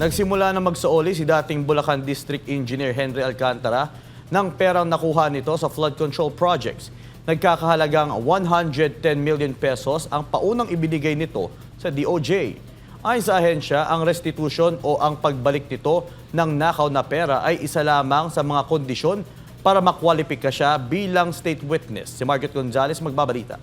Nagsimula na magsaoli si dating Bulacan District Engineer Henry Alcantara ng perang nakuha nito sa flood control projects. Nagkakahalagang 110 million pesos ang paunang ibinigay nito sa DOJ. Ayon sa ahensya, ang restitution o ang pagbalik nito ng nakaw na pera ay isa lamang sa mga kondisyon para makwalipika siya bilang state witness. Si Margaret Gonzalez magbabalita.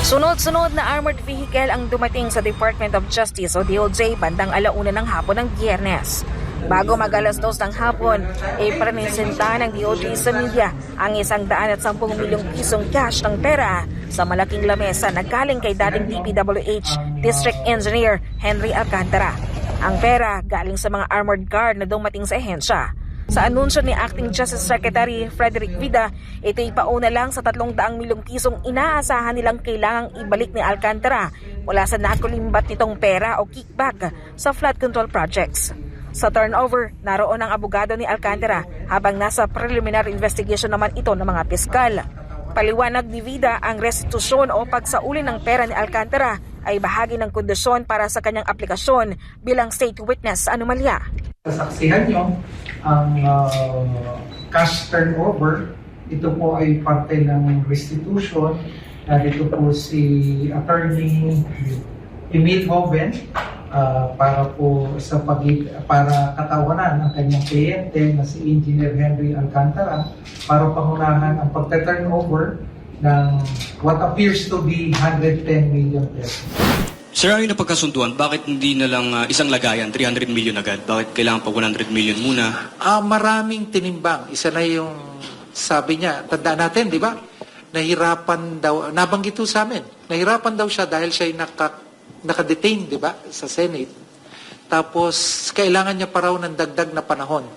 Sunod-sunod na armored vehicle ang dumating sa Department of Justice o DOJ bandang 1:00 ng hapon ng Biyernes. Bago mag-alas 2 ng hapon, ipresenta ng DOJ sa media ang 110 milyong pisong cash ng pera sa malaking lamesa na galing kay dating DPWH District Engineer Henry Alcantara. Ang pera galing sa mga armored car na dumating sa ahensya. Sa anunsyo ni Acting Justice Secretary Frederick Vida, ito'y pauna lang sa 300 milyong pisong inaasahan nilang kailangang ibalik ni Alcantara mula sa nakulimbat nitong pera o kickback sa flood control projects. Sa turnover, naroon ang abogado ni Alcantara habang nasa preliminary investigation naman ito ng mga piskal. Paliwanag ni Vida, ang restitusyon o pagsauli ng pera ni Alcantara ay bahagi ng kondisyon para sa kanyang aplikasyon bilang state witness sa anomalya. Saksihan nyo ang cash turnover. Ito po ay parte ng restitution. Dito po si Attorney Emil Hoven para po para katawanan ang kanyang kliyente na si Engineer Henry Alcantara para pangunahan ang pagta-turnover ng what appears to be 110 million pesos. Sir, ayon na pagkasunduan, bakit hindi na lang isang lagayan, 300 million agad? Bakit kailangan pa 100 million muna? Maraming tinimbang. Isa na yung sabi niya, tandaan natin, di ba? Nahirapan daw, nabanggit ito sa amin, nahirapan daw siya dahil siya nakadetain, di ba, sa Senate. Tapos, kailangan niya pa raw ng dagdag na panahon.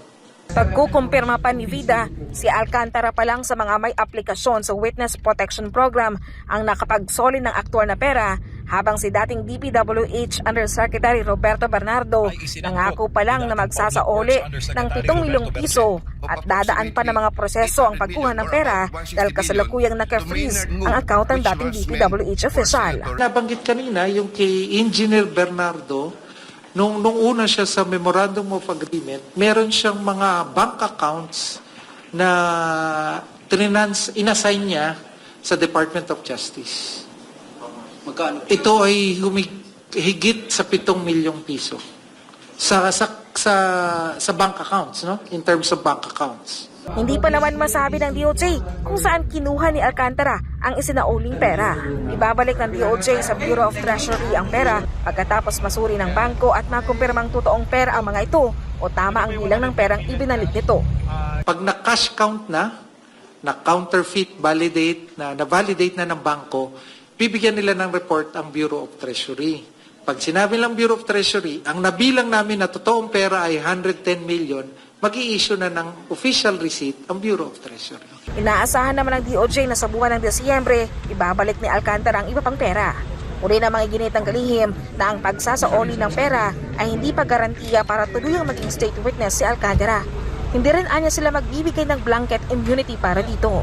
Pagkukumpirma pa ni Vida, si Alcantara pa lang sa mga may aplikasyon sa Witness Protection Program ang nakapagsoli ng aktual na pera, habang si dating DPWH Undersecretary Roberto Bernardo nangako pa lang na magsasaoli ng 7 milyong piso at dadaan pa ng mga proseso ang pagkuha ng pera dahil kasalukuyang naka-freeze ang account ng dating DPWH official. Nabanggit kanina yung kay Engineer Bernardo, nung una siya sa Memorandum of Agreement, meron siyang mga bank accounts na inassign niya sa Department of Justice. Magkano? Ito ay higit sa 7 milyong piso sa bank accounts, no? In terms of bank accounts. Hindi pa naman masabi ng DOJ kung saan kinuha ni Alcantara ang isinauling pera. Ibabalik ng DOJ sa Bureau of Treasury ang pera pagkatapos masuri ng bangko at makumpirmang totoong pera ang mga ito o tama ang bilang ng perang ibinalik nito. Pag na-cash count na counterfeit, na-validate na ng bangko, bibigyan nila ng report ang Bureau of Treasury. Pag sinabi lang Bureau of Treasury, ang nabilang namin na totoong pera ay 110 million, mag-i-issue na ng official receipt ang Bureau of Treasury. Inaasahan naman ng DOJ na sa buwan ng Disyembre, ibabalik ni Alcantara ang iba pang pera. Uli namang iginitang kalihim na ang pagsasaoli ng pera ay hindi pa garantiya para tuluyang maging state witness si Alcantara. Hindi rin anya sila magbibigay ng blanket immunity para dito.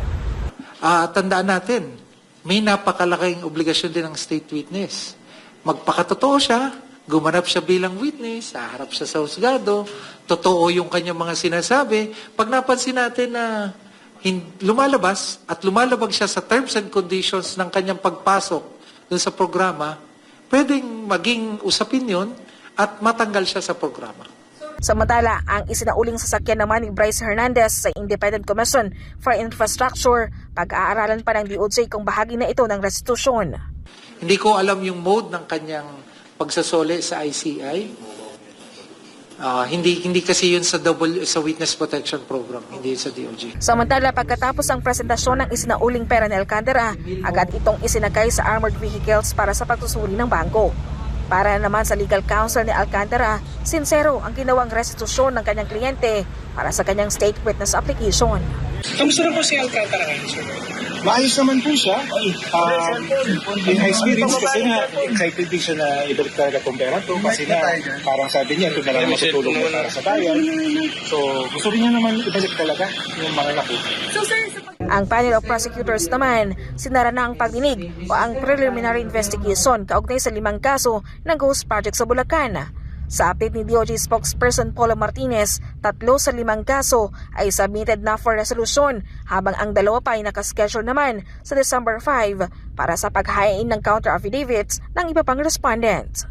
Tandaan natin, may napakalaking obligasyon din ng state witness. Magpakatotoo siya, gumanap siya bilang witness, haharap siya sa husgado, totoo yung kanyang mga sinasabi. Pag napansin natin na lumalabas at lumalabag siya sa terms and conditions ng kanyang pagpasok dun sa programa, pwedeng maging usapin yun at matanggal siya sa programa. Samantala, ang isinauling sasakyan naman ni Bryce Hernandez sa Independent Commission for Infrastructure, pag-aaralan pa ng DOJ kung bahagi na ito ng restitusyon. Hindi ko alam yung mode ng kanyang pagsasole sa ICI. Hindi kasi yun sa Witness Protection Program, hindi sa DOJ. Samantala, pagkatapos ang presentasyon ng isinauling pera ni Alcantara, agad itong isinakay sa armored vehicles para sa pagsusuri ng bangko. Para naman sa legal counsel ni Alcantara, sincero ang ginawang restitusyon ng kanyang kliyente para sa kanyang state witness application. Kamusta na po si Alcantara ngayon, sir? Maayos naman po siya. In my experience kasi na excited din siya na ibalik talaga itong pera to kasi na parang sabi niya ito na lang matutulong mo para sa bayan. So gusto rin niya naman ibalik talaga yung mga naku. So sir, Ang panel of prosecutors naman, sinara na ang pagdinig o ang preliminary investigation kaugnay sa 5 kaso ng ghost project sa Bulacan. Sa update ni DOJ spokesperson Paulo Martinez, 3 sa 5 kaso ay submitted na for resolution habang ang 2 pa ay nakaschedule naman sa December 5 para sa paghain ng counter affidavits ng iba pang respondent.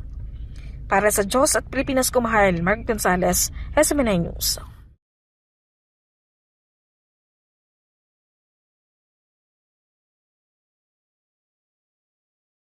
Para sa Diyos at Pilipinas Kumahal, Mark Gonzalez, SMNI News.